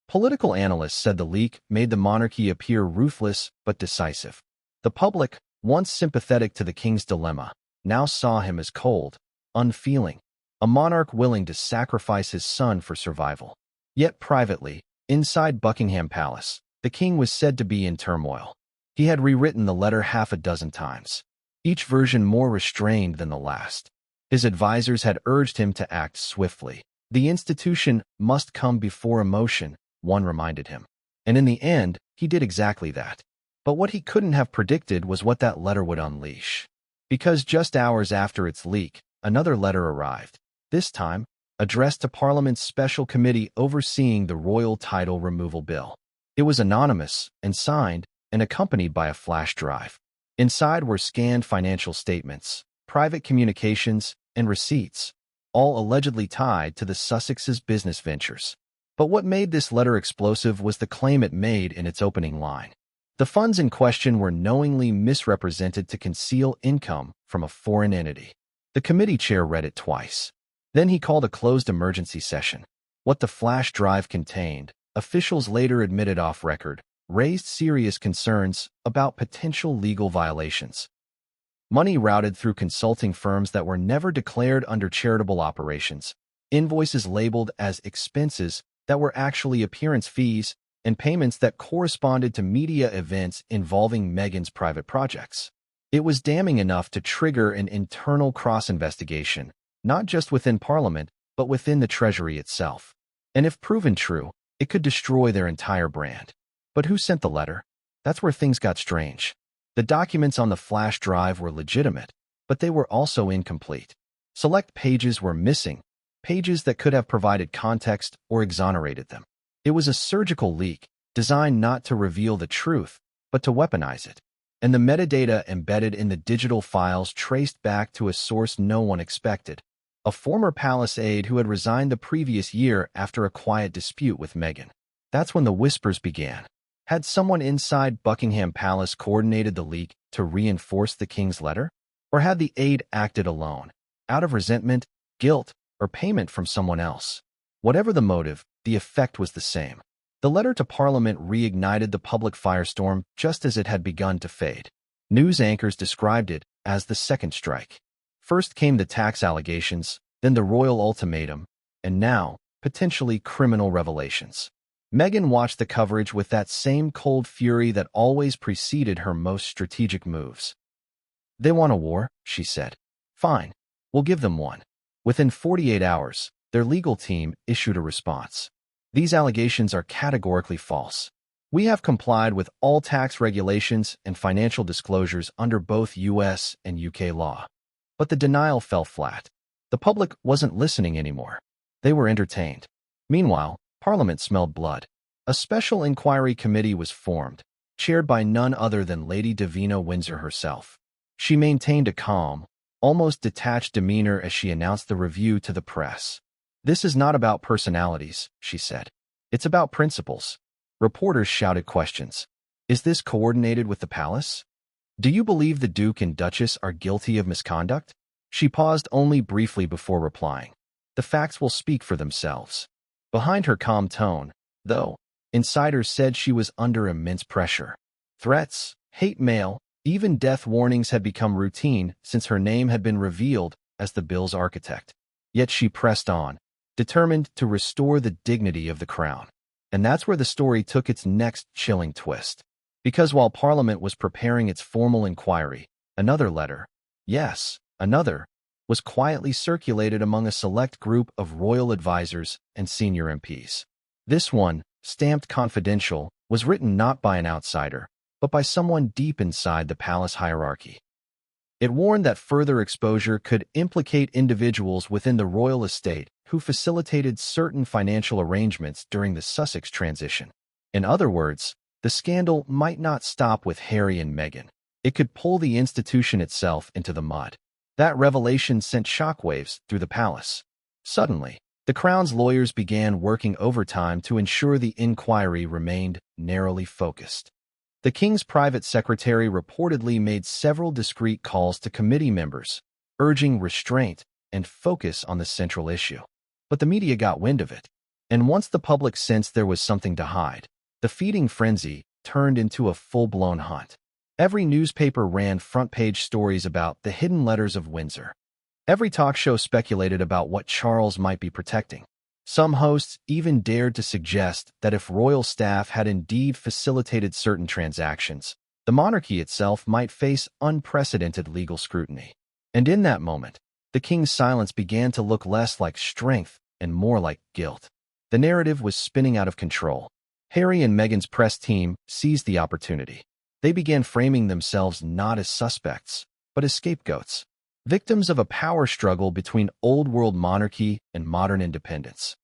Political analysts said the leak made the monarchy appear ruthless but decisive. The public, once sympathetic to the king's dilemma, now saw him as cold, unfeeling, a monarch willing to sacrifice his son for survival. Yet privately, inside Buckingham Palace, the king was said to be in turmoil. He had rewritten the letter half a dozen times, each version more restrained than the last. His advisors had urged him to act swiftly. The institution must come before emotion, one reminded him. And in the end, he did exactly that. But what he couldn't have predicted was what that letter would unleash. Because just hours after its leak, another letter arrived. This time, addressed to Parliament's special committee overseeing the royal title removal bill. It was anonymous and signed and accompanied by a flash drive. Inside were scanned financial statements, private communications, and receipts, all allegedly tied to the Sussexes' business ventures. But what made this letter explosive was the claim it made in its opening line. The funds in question were knowingly misrepresented to conceal income from a foreign entity. The committee chair read it twice. Then he called a closed emergency session. What the flash drive contained, officials later admitted off record, raised serious concerns about potential legal violations. Money routed through consulting firms that were never declared under charitable operations, invoices labeled as expenses that were actually appearance fees, and payments that corresponded to media events involving Meghan's private projects. It was damning enough to trigger an internal cross-investigation, not just within Parliament, but within the Treasury itself. And if proven true, it could destroy their entire brand. But who sent the letter? That's where things got strange. The documents on the flash drive were legitimate, but they were also incomplete. Select pages were missing, pages that could have provided context or exonerated them. It was a surgical leak, designed not to reveal the truth, but to weaponize it. And the metadata embedded in the digital files traced back to a source no one expected, a former palace aide who had resigned the previous year after a quiet dispute with Meghan. That's when the whispers began. Had someone inside Buckingham Palace coordinated the leak to reinforce the king's letter? Or had the aide acted alone, out of resentment, guilt, or payment from someone else? Whatever the motive, the effect was the same. The letter to Parliament reignited the public firestorm just as it had begun to fade. News anchors described it as the second strike. First came the tax allegations, then the royal ultimatum, and now, potentially criminal revelations. Meghan watched the coverage with that same cold fury that always preceded her most strategic moves. "They want a war," she said. "Fine, we'll give them one." Within 48 hours, their legal team issued a response. "These allegations are categorically false. We have complied with all tax regulations and financial disclosures under both US and UK law." But the denial fell flat. The public wasn't listening anymore. They were entertained. Meanwhile, Parliament smelled blood. A special inquiry committee was formed, chaired by none other than Lady Davina Windsor herself. She maintained a calm, almost detached demeanor as she announced the review to the press. "This is not about personalities," she said. "It's about principles." Reporters shouted questions. "Is this coordinated with the palace? Do you believe the Duke and Duchess are guilty of misconduct?" She paused only briefly before replying. "The facts will speak for themselves." Behind her calm tone, though, insiders said she was under immense pressure. Threats, hate mail, even death warnings had become routine since her name had been revealed as the bill's architect. Yet she pressed on, determined to restore the dignity of the crown. And that's where the story took its next chilling twist. Because while Parliament was preparing its formal inquiry, another letter, yes, another, was quietly circulated among a select group of royal advisors and senior MPs. This one, stamped confidential, was written not by an outsider, but by someone deep inside the palace hierarchy. It warned that further exposure could implicate individuals within the royal estate who facilitated certain financial arrangements during the Sussex transition. In other words, the scandal might not stop with Harry and Meghan. It could pull the institution itself into the mud. That revelation sent shockwaves through the palace. Suddenly, the Crown's lawyers began working overtime to ensure the inquiry remained narrowly focused. The King's private secretary reportedly made several discreet calls to committee members, urging restraint and focus on the central issue. But the media got wind of it. And once the public sensed there was something to hide, the feeding frenzy turned into a full-blown hunt. Every newspaper ran front-page stories about the hidden letters of Windsor. Every talk show speculated about what Charles might be protecting. Some hosts even dared to suggest that if royal staff had indeed facilitated certain transactions, the monarchy itself might face unprecedented legal scrutiny. And in that moment, the king's silence began to look less like strength and more like guilt. The narrative was spinning out of control. Harry and Meghan's press team seized the opportunity. They began framing themselves not as suspects, but as scapegoats, victims of a power struggle between old-world monarchy and modern independence.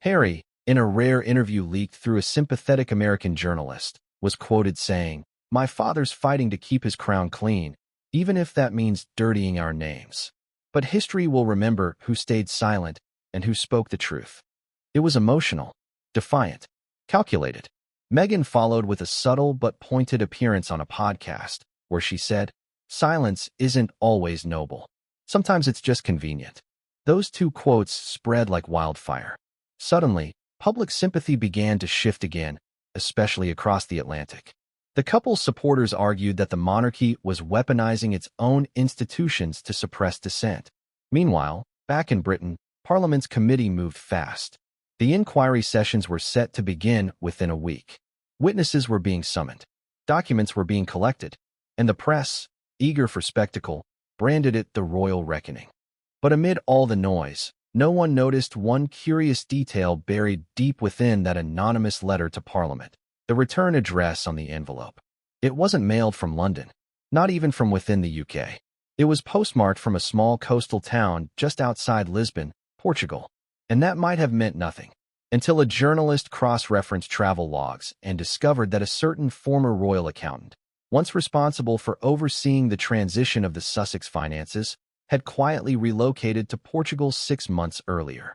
Harry, in a rare interview leaked through a sympathetic American journalist, was quoted saying, "My father's fighting to keep his crown clean, even if that means dirtying our names. But history will remember who stayed silent and who spoke the truth." It was emotional, defiant, calculated. Meghan followed with a subtle but pointed appearance on a podcast, where she said, "Silence isn't always noble. Sometimes it's just convenient." Those two quotes spread like wildfire. Suddenly, public sympathy began to shift again, especially across the Atlantic. The couple's supporters argued that the monarchy was weaponizing its own institutions to suppress dissent. Meanwhile, back in Britain, Parliament's committee moved fast. The inquiry sessions were set to begin within a week. Witnesses were being summoned. Documents were being collected. And the press, eager for spectacle, branded it the royal reckoning. But amid all the noise, no one noticed one curious detail buried deep within that anonymous letter to Parliament: the return address on the envelope. It wasn't mailed from London, not even from within the UK. It was postmarked from a small coastal town just outside Lisbon, Portugal. And that might have meant nothing, until a journalist cross-referenced travel logs and discovered that a certain former royal accountant, once responsible for overseeing the transition of the Sussex finances, had quietly relocated to Portugal 6 months earlier.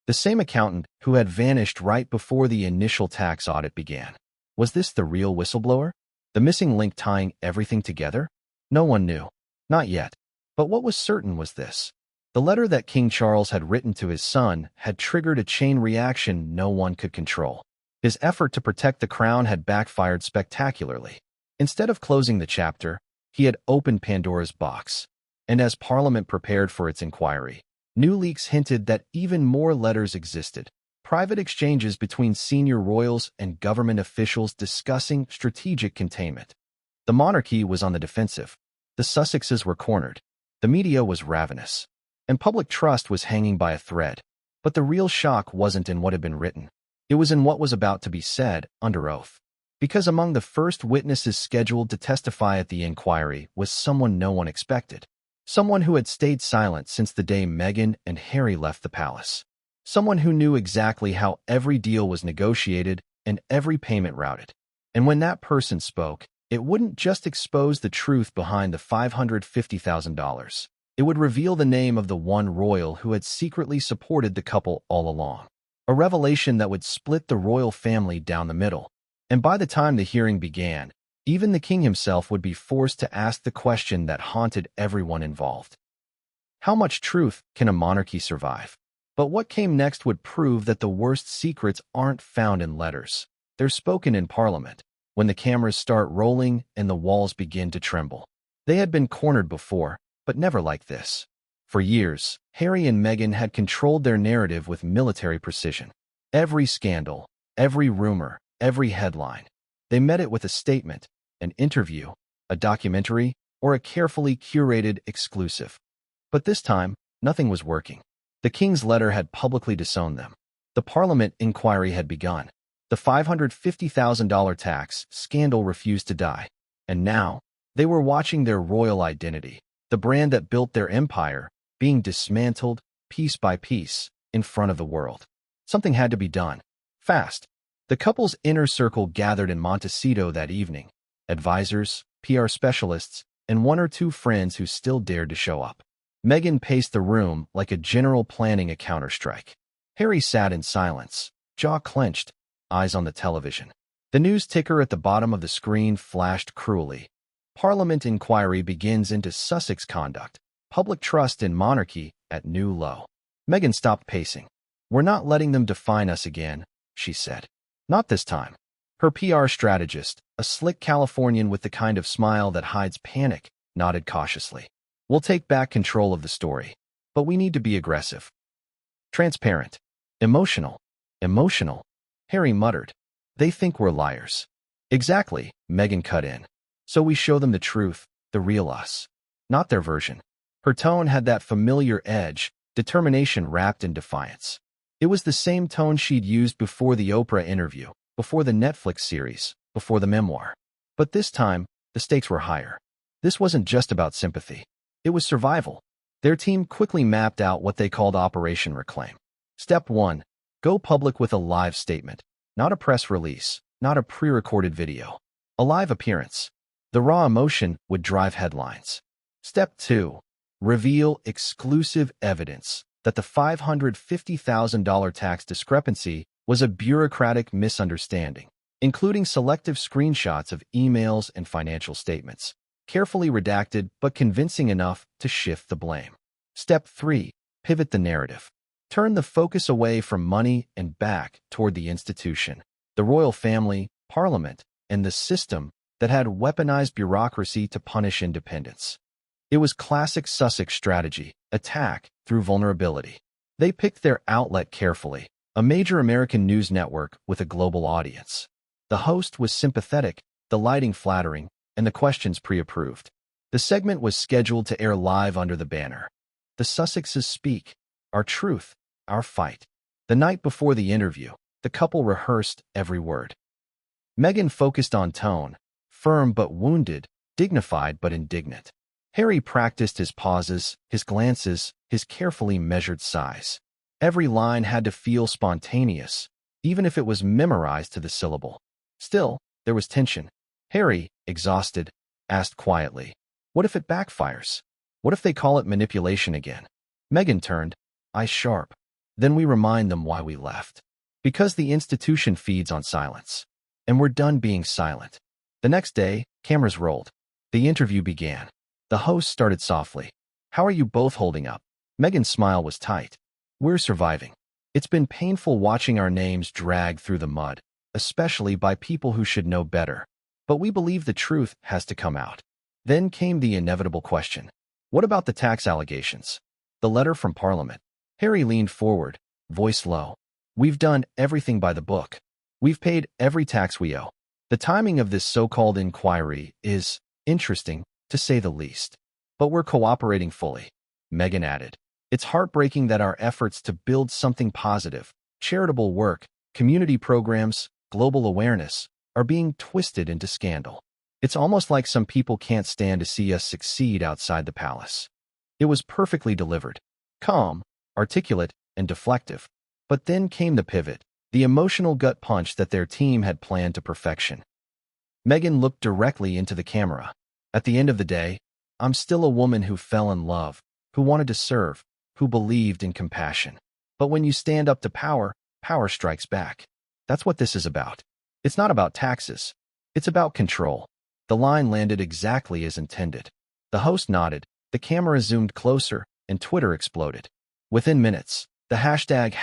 The same accountant who had vanished right before the initial tax audit began. Was this the real whistleblower? The missing link tying everything together? No one knew. Not yet. But what was certain was this: the letter that King Charles had written to his son had triggered a chain reaction no one could control. His effort to protect the crown had backfired spectacularly. Instead of closing the chapter, he had opened Pandora's box. And as Parliament prepared for its inquiry, new leaks hinted that even more letters existed, private exchanges between senior royals and government officials discussing strategic containment. The monarchy was on the defensive. The Sussexes were cornered. The media was ravenous. And public trust was hanging by a thread. But the real shock wasn't in what had been written. It was in what was about to be said under oath. Because among the first witnesses scheduled to testify at the inquiry was someone no one expected. Someone who had stayed silent since the day Meghan and Harry left the palace. Someone who knew exactly how every deal was negotiated and every payment routed. And when that person spoke, it wouldn't just expose the truth behind the $550,000. It would reveal the name of the one royal who had secretly supported the couple all along. A revelation that would split the royal family down the middle. And by the time the hearing began, even the king himself would be forced to ask the question that haunted everyone involved. How much truth can a monarchy survive? But what came next would prove that the worst secrets aren't found in letters. They're spoken in Parliament, when the cameras start rolling and the walls begin to tremble. They had been cornered before, but never like this. For years, Harry and Meghan had controlled their narrative with military precision. Every scandal, every rumor, every headline. They met it with a statement, an interview, a documentary, or a carefully curated exclusive. But this time, nothing was working. The king's letter had publicly disowned them. The Parliament inquiry had begun. The $550,000 tax scandal refused to die. And now, they were watching their royal identity, the brand that built their empire, being dismantled, piece by piece, in front of the world. Something had to be done. Fast. The couple's inner circle gathered in Montecito that evening. Advisors, PR specialists, and one or two friends who still dared to show up. Meghan paced the room like a general planning a counterstrike. Harry sat in silence, jaw clenched, eyes on the television. The news ticker at the bottom of the screen flashed cruelly. Parliament inquiry begins into Sussex conduct. Public trust in monarchy at new low. Meghan stopped pacing. "We're not letting them define us again," she said. "Not this time." Her PR strategist, a slick Californian with the kind of smile that hides panic, nodded cautiously. "We'll take back control of the story. But we need to be aggressive. Transparent. Emotional. Emotional." Harry muttered. "They think we're liars." "Exactly," Meghan cut in. "So we show them the truth, the real us. Not their version." Her tone had that familiar edge, determination wrapped in defiance. It was the same tone she'd used before the Oprah interview, before the Netflix series, before the memoir. But this time, the stakes were higher. This wasn't just about sympathy. It was survival. Their team quickly mapped out what they called Operation Reclaim. Step 1. Go public with a live statement. Not a press release, not a pre-recorded video. A live appearance. The raw emotion would drive headlines. Step 2. Reveal exclusive evidence that the $550,000 tax discrepancy was a bureaucratic misunderstanding, including selective screenshots of emails and financial statements, carefully redacted but convincing enough to shift the blame. Step 3. Pivot the narrative. Turn the focus away from money and back toward the institution, the royal family, Parliament, and the system that had weaponized bureaucracy to punish independence. It was classic Sussex strategy, attack through vulnerability. They picked their outlet carefully, a major American news network with a global audience. The host was sympathetic, the lighting flattering, and the questions pre-approved. The segment was scheduled to air live under the banner, "The Sussexes Speak, Our Truth, Our Fight." The night before the interview, the couple rehearsed every word. Meghan focused on tone, firm but wounded, dignified but indignant. Harry practiced his pauses, his glances, his carefully measured sighs. Every line had to feel spontaneous, even if it was memorized to the syllable. Still, there was tension. Harry, exhausted, asked quietly, "What if it backfires? What if they call it manipulation again?" Meghan turned, eyes sharp. "Then we remind them why we left. Because the institution feeds on silence. And we're done being silent." The next day, cameras rolled. The interview began. The host started softly. "How are you both holding up?" Meghan's smile was tight. "We're surviving. It's been painful watching our names drag through the mud, especially by people who should know better. But we believe the truth has to come out." Then came the inevitable question. What about the tax allegations? The letter from Parliament? Harry leaned forward, voice low. "We've done everything by the book. We've paid every tax we owe. The timing of this so-called inquiry is interesting, to say the least. But we're cooperating fully," Meghan added. "It's heartbreaking that our efforts to build something positive, charitable work, community programs, global awareness, are being twisted into scandal. It's almost like some people can't stand to see us succeed outside the palace." It was perfectly delivered. Calm, articulate, and deflective. But then came the pivot, the emotional gut punch that their team had planned to perfection. Meghan looked directly into the camera. "At the end of the day, I'm still a woman who fell in love, who wanted to serve, who believed in compassion. But when you stand up to power, power strikes back. That's what this is about. It's not about taxes. It's about control." The line landed exactly as intended. The host nodded, the camera zoomed closer, and Twitter exploded. Within minutes, the hashtag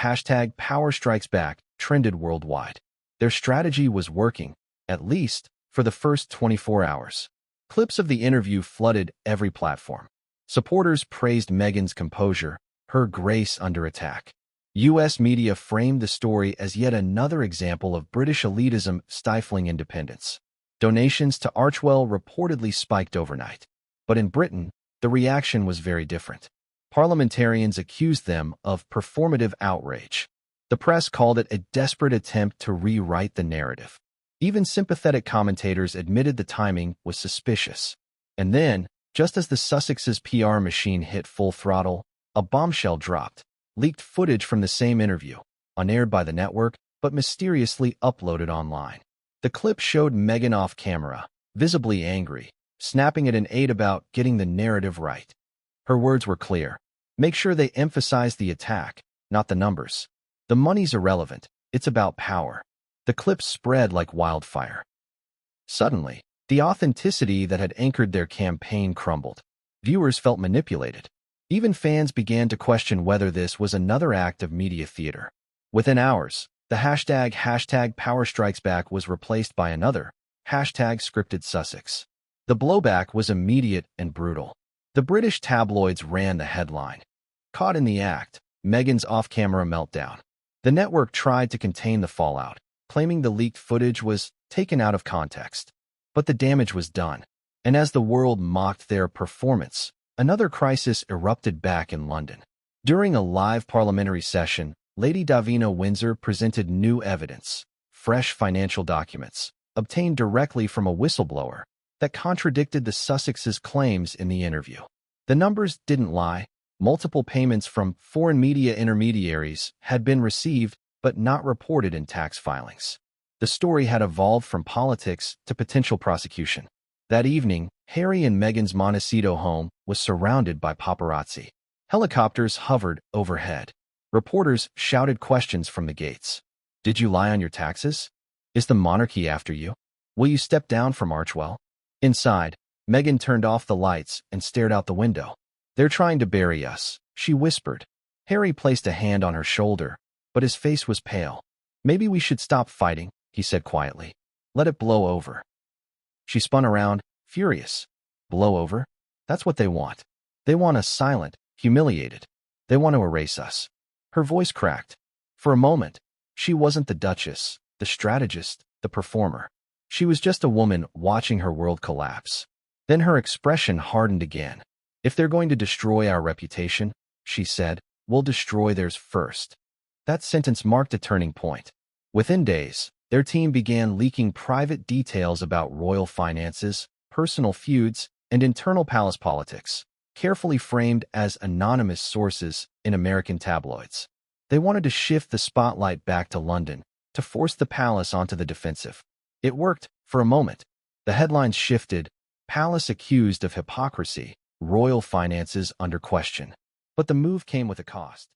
#PowerStrikesBack trended worldwide. Their strategy was working, at least for the first 24 hours. Clips of the interview flooded every platform. Supporters praised Meghan's composure, her grace under attack. U.S. media framed the story as yet another example of British elitism stifling independence. Donations to Archewell reportedly spiked overnight. But in Britain, the reaction was very different. Parliamentarians accused them of performative outrage. The press called it a desperate attempt to rewrite the narrative. Even sympathetic commentators admitted the timing was suspicious. And then, just as the Sussexes' PR machine hit full throttle, a bombshell dropped. Leaked footage from the same interview, unaired by the network, but mysteriously uploaded online. The clip showed Meghan off camera, visibly angry, snapping at an aide about getting the narrative right. Her words were clear. Make sure they emphasize the attack, not the numbers. The money's irrelevant. It's about power. The clip spread like wildfire. Suddenly, the authenticity that had anchored their campaign crumbled. Viewers felt manipulated. Even fans began to question whether this was another act of media theater. Within hours, the hashtag #PowerStrikesBack was replaced by another, #ScriptedSussex. The blowback was immediate and brutal. The British tabloids ran the headline. Caught in the act, Meghan's off-camera meltdown. The network tried to contain the fallout, claiming the leaked footage was taken out of context. But the damage was done. And as the world mocked their performance, another crisis erupted back in London. During a live parliamentary session, Lady Davina Windsor presented new evidence, fresh financial documents, obtained directly from a whistleblower, that contradicted the Sussexes' claims in the interview. The numbers didn't lie. Multiple payments from foreign media intermediaries had been received but not reported in tax filings. The story had evolved from politics to potential prosecution. That evening, Harry and Meghan's Montecito home was surrounded by paparazzi. Helicopters hovered overhead. Reporters shouted questions from the gates. Did you lie on your taxes? Is the monarchy after you? Will you step down from Archewell? Inside, Meghan turned off the lights and stared out the window. They're trying to bury us, she whispered. Harry placed a hand on her shoulder, but his face was pale. Maybe we should stop fighting, he said quietly. Let it blow over. She spun around, furious. Blow over? That's what they want. They want us silent, humiliated. They want to erase us. Her voice cracked. For a moment, she wasn't the Duchess, the strategist, the performer. She was just a woman watching her world collapse. Then her expression hardened again. "If they're going to destroy our reputation," she said, "we'll destroy theirs first." That sentence marked a turning point. Within days, their team began leaking private details about royal finances, personal feuds, and internal palace politics, carefully framed as anonymous sources in American tabloids. They wanted to shift the spotlight back to London, to force the palace onto the defensive. It worked, for a moment. The headlines shifted: "Palace accused of hypocrisy, royal finances under question." But the move came with a cost.